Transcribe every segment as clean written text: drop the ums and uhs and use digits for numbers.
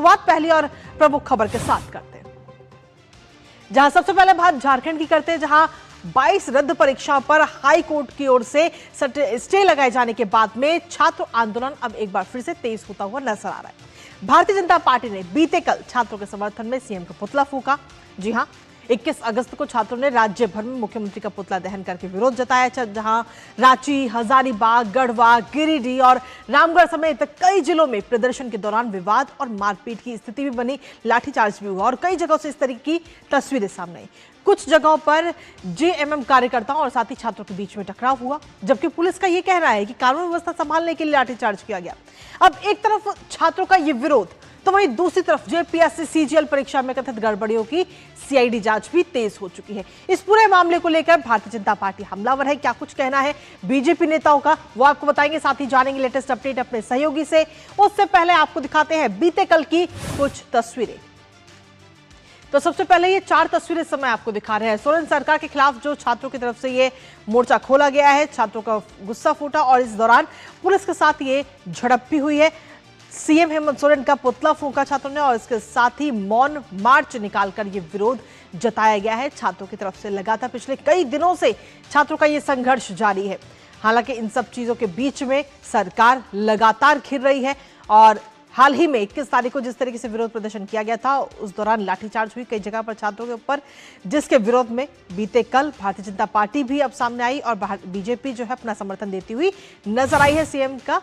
शुरुआत पहली और प्रमुख खबर के साथ करते हैं, जहां सबसे पहले बात झारखंड की करते हैं, जहां 22 रद्द परीक्षाओं पर हाई कोर्ट की ओर से स्टे लगाए जाने के बाद में छात्र आंदोलन अब एक बार फिर से तेज होता हुआ नजर आ रहा है। भारतीय जनता पार्टी ने बीते कल छात्रों के समर्थन में सीएम का पुतला फूंका। जी हां, 21 अगस्त को छात्रों ने राज्य भर में मुख्यमंत्री का पुतला दहन करके विरोध जताया, जहां रांची, हजारीबाग, गढ़वा, गिरिडीह और रामगढ़ समेत कई जिलों में प्रदर्शन के दौरान विवाद और मारपीट की स्थिति भी बनी, लाठीचार्ज भी हुआ और कई जगहों से इस तरह की तस्वीरें सामने आई। कुछ जगहों पर जेएमएम कार्यकर्ताओं और साथी छात्रों के बीच में टकराव हुआ, जबकि पुलिस का यह कहना है कि कानून व्यवस्था संभालने के लिए लाठीचार्ज किया गया। अब एक तरफ छात्रों का यह विरोध, तो वहीं दूसरी तरफ जेपीएससी सीजीएल परीक्षा में कथित गड़बड़ियों की सीआईडी जांच भी तेज हो चुकी है। इस पूरे मामले को लेकर भारतीय जनता पार्टी हमलावर है। क्या कुछ कहना है बीजेपी नेताओं का, वो आपको बताएंगे, साथ ही जानेंगे लेटेस्ट अपडेट अपने सहयोगी से। उससे पहले आपको दिखाते हैं बीते कल की कुछ तस्वीरें। तो सबसे पहले ये 4 तस्वीरें समय आपको दिखा रहे हैं। सोरेन सरकार के खिलाफ जो छात्रों की तरफ से ये मोर्चा खोला गया है, छात्रों का गुस्सा फूटा और इस दौरान पुलिस के साथ ये झड़प भी हुई है। सीएम हेमंत सोरेन का पुतला फूंका छात्रों ने और इसके साथ ही मौन मार्च निकालकर ये विरोध जताया गया है छात्रों की तरफ से। लगातार पिछले कई दिनों से छात्रों का ये संघर्ष जारी है। हालांकि इन सब चीजों के बीच में सरकार लगातार घिर रही है और हाल ही में 21 तारीख को जिस तरीके से विरोध प्रदर्शन किया गया था, उस दौरान लाठीचार्ज हुई कई जगह पर छात्रों के ऊपर, जिसके विरोध में बीते कल भारतीय जनता पार्टी भी अब सामने आई और बीजेपी जो है अपना समर्थन देती हुई नजर आई है। सीएम का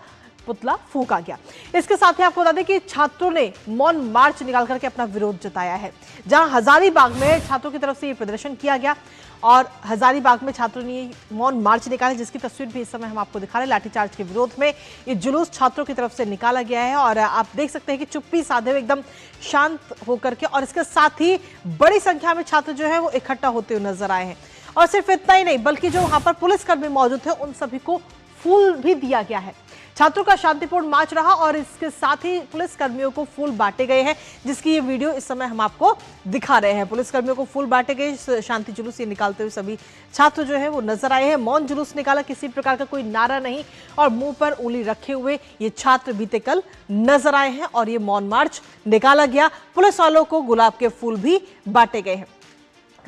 पुतला फूंका गया। इसके साथ ही आपको बता दें कि छात्रों ने मौन मार्च निकाल करके अपना विरोध जताया है, जहां हजारीबाग में छात्रों की तरफ से ये प्रदर्शन किया गया और हजारीबाग में छात्रों ने मौन मार्च निकाला, जिसकी तस्वीर भी इस समय हम आपको दिखा रहे हैं। लाठीचार्ज के विरोध में ये जुलूस छात्रों की तरफ से निकाला गया है और आप देख सकते हैं कि चुप्पी साधे हुए एकदम शांत होकर के, और इसके साथ ही बड़ी संख्या में छात्र जो है वो इकट्ठा होते हुए नजर आए हैं। और सिर्फ इतना ही नहीं, बल्कि जो वहां पर पुलिसकर्मी मौजूद थे उन सभी को फूल भी दिया गया है। छात्रों का शांतिपूर्ण मार्च रहा और इसके साथ ही पुलिस कर्मियों को फूल बांटे गए हैं, जिसकी ये वीडियो इस समय हम आपको दिखा रहे हैं। पुलिस कर्मियों को फूल बांटे गए, शांति जुलूस ये निकालते हुए सभी छात्र जो है वो नजर आए हैं। मौन जुलूस निकाला, किसी प्रकार का कोई नारा नहीं और मुंह पर उंगली रखे हुए ये छात्र बीते कल नजर आए हैं और ये मौन मार्च निकाला गया। पुलिस वालों को गुलाब के फूल भी बांटे गए हैं।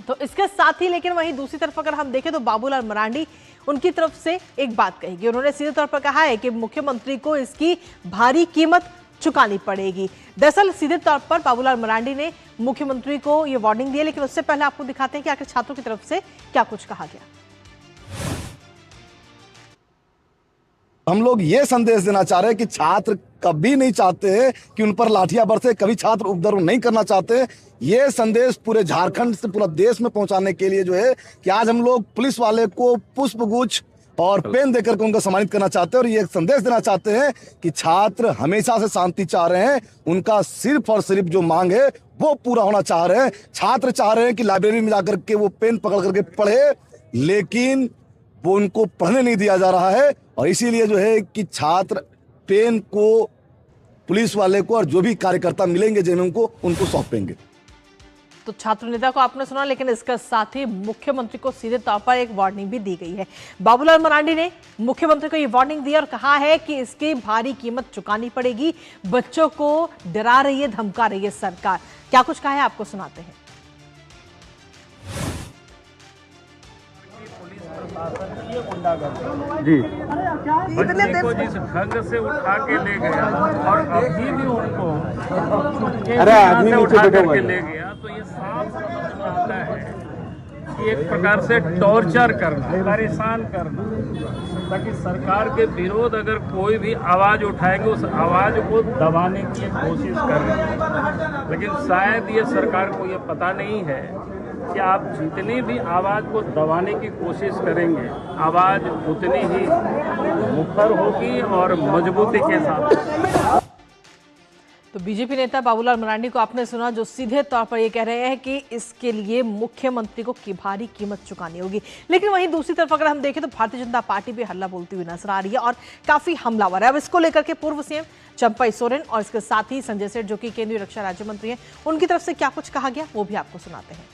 तो इसके साथ ही लेकिन वहीं दूसरी तरफ अगर हम देखें तो बाबूलाल मरांडी, उनकी तरफ से एक बात कही कि उन्होंने सीधे तौर पर कहा है कि मुख्यमंत्री को इसकी भारी कीमत चुकानी पड़ेगी। दरअसल सीधे तौर पर बाबूलाल मरांडी ने मुख्यमंत्री को यह वार्निंग दी है, लेकिन उससे पहले आपको दिखाते हैं कि आखिर छात्रों की तरफ से क्या कुछ कहा गया। हम लोग ये संदेश देना चाह रहे हैं कि छात्र कभी नहीं चाहते हैं कि उन पर लाठियां बरसे, कभी छात्र उपद्रव नहीं करना चाहते। ये संदेश पूरे झारखंड से पूरा देश में पहुंचाने के लिए जो है कि आज हम लोग पुलिस वाले को पुष्पगुच्छ और पेन देकर के उनको सम्मानित करना चाहते हैं और ये संदेश देना चाहते हैं कि छात्र हमेशा से शांति चाह रहे हैं। उनका सिर्फ और सिर्फ जो मांग है वो पूरा होना चाह रहे हैं। छात्र चाह रहे हैं कि लाइब्रेरी में जाकर के वो पेन पकड़ करके पढ़े, लेकिन वो उनको पढ़ने नहीं दिया जा रहा है और इसीलिए जो है कि छात्र पेन को पुलिस वाले को और जो भी कार्यकर्ता मिलेंगे जेएमएम को, उनको सौंपेंगे। तो छात्र नेता को आपने सुना, लेकिन इसके साथ ही मुख्यमंत्री को सीधे तौर पर एक वार्निंग भी दी गई है। बाबूलाल मरांडी ने मुख्यमंत्री को ये वार्निंग दी और कहा है कि इसकी भारी कीमत चुकानी पड़ेगी। बच्चों को डरा रही है, धमका रही है सरकार। क्या कुछ कहा है आपको सुनाते हैं। जी, बच्चे को जिस ढंग से उठा के ले गया और अभी भी उनको से उठा करके ले गया, तो ये साफ समझ में आता है कि एक प्रकार से टॉर्चर करना, परेशान करना, ताकि सरकार के विरोध अगर कोई भी आवाज उठाएंगे उस आवाज को दबाने की कोशिश कर रहे हैं। लेकिन शायद ये सरकार को ये पता नहीं है कि आप जितनी भी आवाज़ को दबाने की कोशिश करेंगे, आवाज़ उतनी ही मुखर होगी और मजबूती के साथ। तो बीजेपी नेता बाबूलाल मरांडी को आपने सुना, जो सीधे तौर पर ये कह रहे हैं कि इसके लिए मुख्यमंत्री को की भारी कीमत चुकानी होगी। लेकिन वहीं दूसरी तरफ अगर हम देखें तो भारतीय जनता पार्टी भी हल्ला बोलती हुई नजर आ रही है और काफी हमलावर है। अब इसको लेकर के पूर्व सीएम चंपई सोरेन और इसके साथ ही संजय सेठ, जो कि केंद्रीय रक्षा राज्य मंत्री हैं, उनकी तरफ से क्या कुछ कहा गया वो भी आपको सुनाते हैं।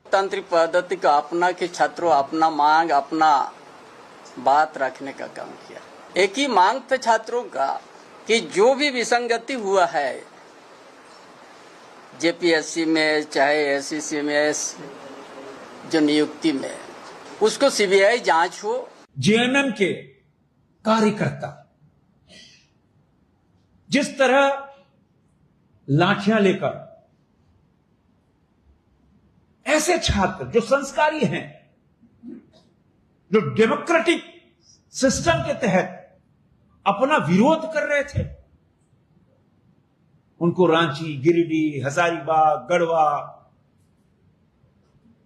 तांत्रिक पद्धति का अपना के छात्रों अपना मांग, अपना बात रखने का काम किया। एक ही मांग था छात्रों का कि जो भी विसंगति हुआ है जेपीएससी में चाहे एससीसी में जो नियुक्ति में, उसको सीबीआई जांच हो। जेएमएम के कार्यकर्ता जिस तरह लाठियां लेकर, ऐसे छात्र जो संस्कारी हैं, जो डेमोक्रेटिक सिस्टम के तहत अपना विरोध कर रहे थे, उनको रांची, गिरिडीह, हजारीबाग, गढ़वा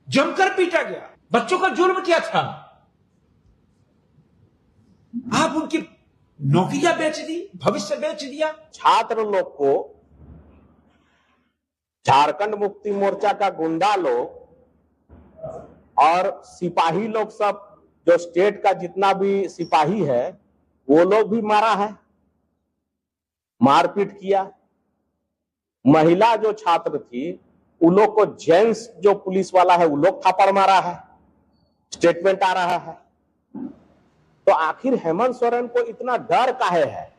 जमकर पीटा गया, बच्चों का जुल्म किया था। आप उनकी नौकरियां बेच दी, भविष्य बेच दिया। छात्र लोग को झारखंड मुक्ति मोर्चा का गुंडा लोग और सिपाही लोग, सब जो स्टेट का जितना भी सिपाही है वो लोग भी मारा है, मारपीट किया। महिला जो छात्र थी उन लोग को जेंट्स जो पुलिस वाला है वो लोग थप्पड़ मारा है, स्टेटमेंट आ रहा है। तो आखिर हेमंत सोरेन को इतना डर काहे है?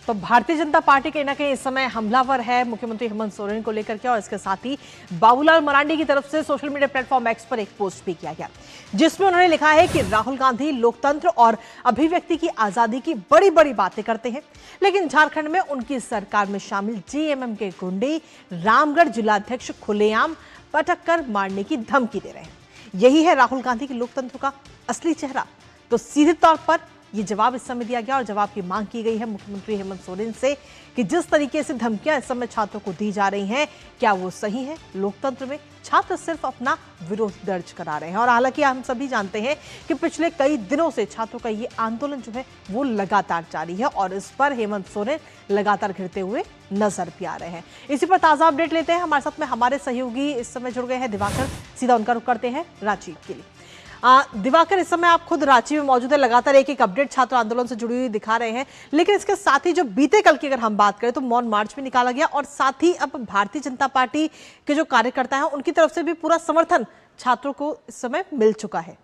तो भारतीय जनता पार्टी कहीं ना कहीं इस समय हमलावर है मुख्यमंत्री हेमंत सोरेन को लेकर के, और इसके साथ ही बाबूलाल मरांडी की तरफ से सोशल मीडिया प्लेटफॉर्म एक्स पर एक पोस्ट भी किया गया, जिसमें उन्होंने लिखा है कि राहुल गांधी लोकतंत्र और अभिव्यक्ति की आजादी की बड़ी बड़ी बातें करते हैं, लेकिन झारखंड में उनकी सरकार में शामिल जेएमएम के गुंडे रामगढ़ जिलाध्यक्ष खुलेआम पटक कर मारने की धमकी दे रहे हैं। यही है राहुल गांधी के लोकतंत्र का असली चेहरा। तो सीधे तौर पर ये जवाब इस समय दिया गया और जवाब की मांग की गई है मुख्यमंत्री हेमंत सोरेन से कि जिस तरीके से धमकियां इस समय छात्रों को दी जा रही हैं, क्या वो सही है? लोकतंत्र में छात्र सिर्फ अपना विरोध दर्ज करा रहे हैं, और हालांकि हम सभी जानते हैं कि पिछले कई दिनों से छात्रों का ये आंदोलन जो है वो लगातार जारी है और इस पर हेमंत सोरेन लगातार घिरते हुए नजर भी आ रहे हैं। इसी पर ताजा अपडेट लेते हैं। हमारे साथ में हमारे सहयोगी इस समय जुड़ गए हैं, दिवाकर। सीधा उनका रुख करते हैं रांची के लिए। दिवाकर, इस समय आप खुद रांची में मौजूद है, लगातार एक एक अपडेट छात्र आंदोलन से जुड़ी हुई दिखा रहे हैं, लेकिन इसके साथ ही जो बीते कल की अगर हम बात करें तो मौन मार्च भी निकाला गया और साथ ही अब भारतीय जनता पार्टी के जो कार्यकर्ता हैं उनकी तरफ से भी पूरा समर्थन छात्रों को इस समय मिल चुका है।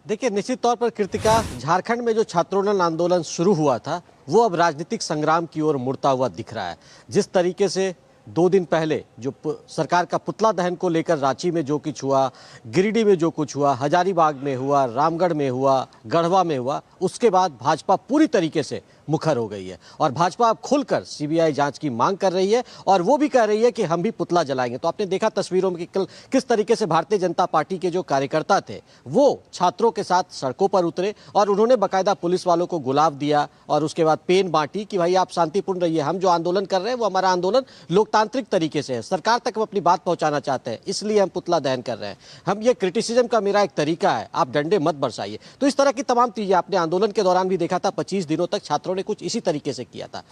देखिए, निश्चित तौर पर कृतिका, झारखंड में जो छात्रों आंदोलन शुरू हुआ था वो अब राजनीतिक संग्राम की ओर मुड़ता हुआ दिख रहा है। जिस तरीके से 2 दिन पहले जो सरकार का पुतला दहन को लेकर रांची में जो कुछ हुआ, गिरिडीह में जो कुछ हुआ, हजारीबाग में हुआ, रामगढ़ में हुआ, गढ़वा में हुआ, उसके बाद भाजपा पूरी तरीके से मुखर हो गई है और भाजपा अब खुलकर सीबीआई जांच की मांग कर रही है और वो भी कह रही है कि हम भी पुतला जलाएंगे। तो आपने देखा तस्वीरों में कि कल किस तरीके से भारतीय जनता पार्टी के जो कार्यकर्ता थे वो छात्रों के साथ सड़कों पर उतरे और उन्होंने बाकायदा पुलिस वालों को गुलाब दिया और उसके बाद पेन बांटी कि भाई आप शांतिपूर्ण रहिए, हम जो आंदोलन कर रहे हैं वो हमारा आंदोलन लोकतांत्रिक तरीके से है, सरकार तक हम अपनी बात पहुंचाना चाहते हैं, इसलिए हम पुतला दहन कर रहे हैं, हम ये क्रिटिसिज्म का मेरा एक तरीका है, आप डंडे मत बरसाइए। तो इस तरह की तमाम चीजें आपने आंदोलन के दौरान भी देखा था। 25 दिनों तक छात्रों ने कुछ इसी तरीके से किया था,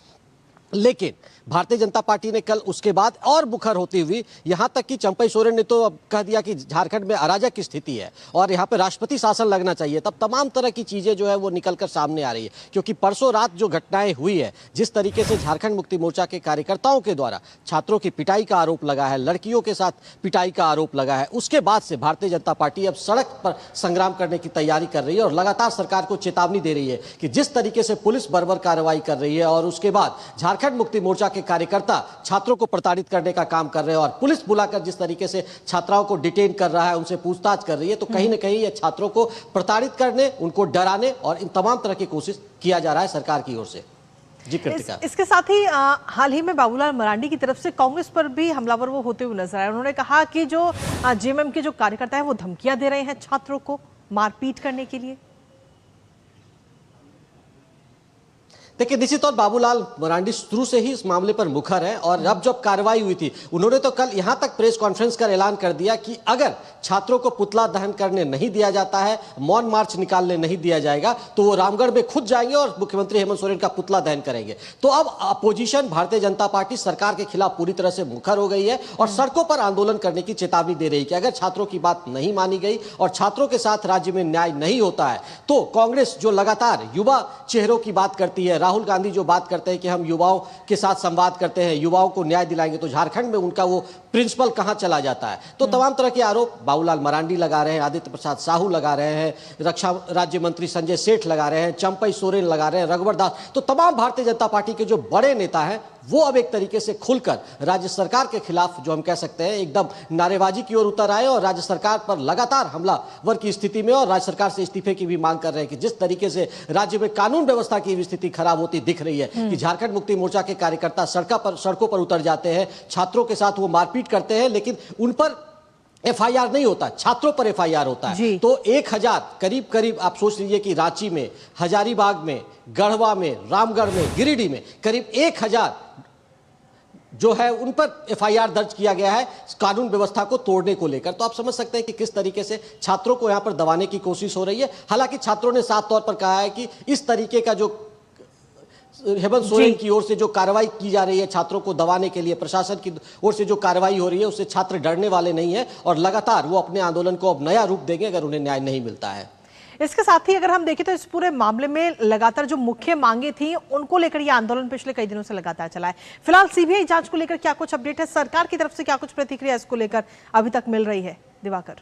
लेकिन भारतीय जनता पार्टी ने कल उसके बाद और मुखर होती हुई यहां तक कि चंपई सोरेन ने तो अब कह दिया कि झारखंड में अराजक की स्थिति है और यहां पे राष्ट्रपति शासन लगना चाहिए। तब तमाम तरह की चीजें जो है वो निकलकर सामने आ रही है, क्योंकि परसों रात जो घटनाएं हुई है, जिस तरीके से झारखंड मुक्ति मोर्चा के कार्यकर्ताओं के द्वारा छात्रों की पिटाई का आरोप लगा है, लड़कियों के साथ पिटाई का आरोप लगा है, उसके बाद से भारतीय जनता पार्टी अब सड़क पर संग्राम करने की तैयारी कर रही है और लगातार सरकार को चेतावनी दे रही है कि जिस तरीके से पुलिस बर्बर कार्रवाई कर रही है और उसके बाद झारखंड मुक्ति मोर्चा के कार्यकर्ता छात्रों को प्रताड़ित करने का काम कर रहे हैं और पुलिस बुलाकर जिस तरीके से छात्राओं को डिटेन कर रहा है, उनसे पूछताछ कर रही है, तो कहीं ना कहीं ये छात्रों को प्रताड़ित करने, उनको डराने और इन तमाम तरह की कोशिश किया जा रहा है सरकार की ओर से। जी कृतिका, इसके साथ ही हाल ही में बाबूलाल मरांडी की तरफ से कांग्रेस पर भी हमलावर वो होते हुए नजर आए। उन्होंने कहा कि जो जेएमएम के जो कार्यकर्ता है वो धमकियां दे रहे हैं छात्रों को मारपीट करने के लिए। देखिए, निश्चित तौर बाबूलाल मरांडी शुरू से ही इस मामले पर मुखर है और अब जब कार्रवाई हुई थी उन्होंने तो कल यहां तक प्रेस कॉन्फ्रेंस कर ऐलान कर दिया कि अगर छात्रों को पुतला दहन करने नहीं दिया जाता है, मौन मार्च निकालने नहीं दिया जाएगा, तो वो रामगढ़ में खुद जाएंगे और मुख्यमंत्री हेमंत सोरेन का पुतला दहन करेंगे। तो अब अपोजिशन भारतीय जनता पार्टी सरकार के खिलाफ पूरी तरह से मुखर हो गई है और सड़कों पर आंदोलन करने की चेतावनी दे रही है कि अगर छात्रों की बात नहीं मानी गई और छात्रों के साथ राज्य में न्याय नहीं होता है तो कांग्रेस जो लगातार युवा चेहरों की बात करती है, राहुल गांधी जो बात करते हैं कि हम युवाओं के साथ संवाद करते हैं, युवाओं को न्याय दिलाएंगे, तो झारखंड में उनका वो प्रिंसिपल कहां चला जाता है? तो तमाम तरह के आरोप बाबूलाल मरांडी लगा रहे हैं, आदित्य प्रसाद साहू लगा रहे हैं, रक्षा राज्य मंत्री संजय सेठ लगा रहे हैं, चंपई सोरेन लगा रहे हैं, रघुवर दास, तो तमाम भारतीय जनता पार्टी के जो बड़े नेता हैं वो अब एक तरीके से खुलकर राज्य सरकार के खिलाफ, जो हम कह सकते हैं, एकदम नारेबाजी की ओर उतर आए और राज्य सरकार पर लगातार हमलावर की स्थिति में और राज्य सरकार से इस्तीफे की भी मांग कर रहे हैं कि जिस तरीके से राज्य में कानून व्यवस्था की स्थिति खराब होती दिख रही है कि झारखंड मुक्ति मोर्चा के कार्यकर्ता सड़कों पर उतर जाते हैं, छात्रों के साथ वो मारपीट करते हैं, लेकिन उन पर एफआईआर नहीं होता, छात्रों पर एफआईआर होता है। तो 1000 करीब आप सोच लीजिए कि रांची में, हजारीबाग में, गढ़वा में, रामगढ़ में, गिरिडीह में करीब 1000 जो है उन पर एफआईआर दर्ज किया गया है कानून व्यवस्था को तोड़ने को लेकर। तो आप समझ सकते हैं कि किस तरीके से छात्रों को यहां पर दबाने की कोशिश हो रही है। हालांकि छात्रों ने साफ तौर पर कहा है कि इस तरीके का जो हेमंत सोरेन की ओर से जो कार्रवाई की जा रही है छात्रों को दबाने के लिए, प्रशासन की ओर से जो कार्रवाई हो रही है, उससे छात्र डरने वाले नहीं है और लगातार वो अपने आंदोलन को अब नया रूप देंगे अगर उन्हें न्याय नहीं मिलता है। इसके साथ ही अगर हम देखें तो इस पूरे मामले में लगातार जो मुख्य मांगे थी उनको लेकर यह आंदोलन पिछले कई दिनों से लगातार चला है। फिलहाल सीबीआई जांच को लेकर क्या कुछ अपडेट है, सरकार की तरफ से क्या कुछ प्रतिक्रिया इसको लेकर अभी तक मिल रही है? दिवाकर,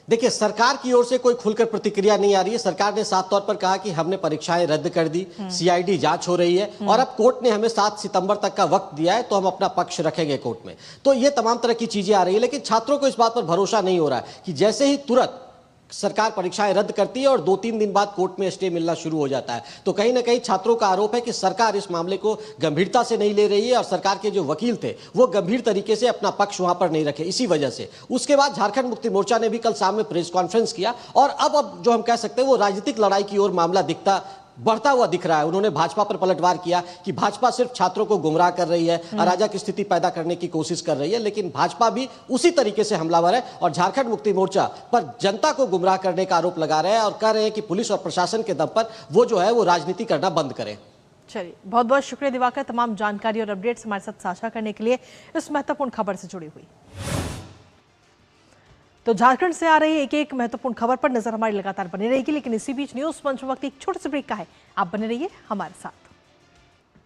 देखिए, सरकार की ओर से कोई खुलकर प्रतिक्रिया नहीं आ रही है। सरकार ने साफ तौर पर कहा कि हमने परीक्षाएं रद्द कर दी, सीआईडी जांच हो रही है और अब कोर्ट ने हमें 7 सितंबर तक का वक्त दिया है, तो हम अपना पक्ष रखेंगे कोर्ट में। तो ये तमाम तरह की चीजें आ रही है, लेकिन छात्रों को इस बात पर भरोसा नहीं हो रहा है कि जैसे ही तुरंत सरकार परीक्षाएं रद्द करती है और 2-3 दिन बाद कोर्ट में स्टे मिलना शुरू हो जाता है, तो कहीं ना कहीं छात्रों का आरोप है कि सरकार इस मामले को गंभीरता से नहीं ले रही है और सरकार के जो वकील थे वो गंभीर तरीके से अपना पक्ष वहां पर नहीं रखे। इसी वजह से उसके बाद झारखंड मुक्ति मोर्चा ने भी कल शाम में प्रेस कॉन्फ्रेंस किया और अब जो हम कह सकते हैं वो राजनीतिक लड़ाई की ओर मामला बढ़ता हुआ दिख रहा है। उन्होंने भाजपा पर पलटवार किया कि भाजपा सिर्फ छात्रों को गुमराह कर रही है, अराजक स्थिति पैदा करने की कोशिश कर रही है, लेकिन भाजपा भी उसी तरीके से हमलावर है और झारखंड मुक्ति मोर्चा पर जनता को गुमराह करने का आरोप लगा रहे हैं और कह रहे हैं कि पुलिस और प्रशासन के दम पर वो जो है वो राजनीति करना बंद करें। चलिए, बहुत बहुत शुक्रिया दिवाकर, तमाम जानकारी और अपडेट्स हमारे साथ साझा करने के लिए, इस महत्वपूर्ण खबर से जुड़ी हुई। तो झारखंड से आ रही एक महत्वपूर्ण खबर पर नजर हमारी लगातार बनी रहेगी, लेकिन इसी बीच न्यूज मंच वक्त एक छोटे से ब्रेक का है। आप बने रहिए हमारे साथ।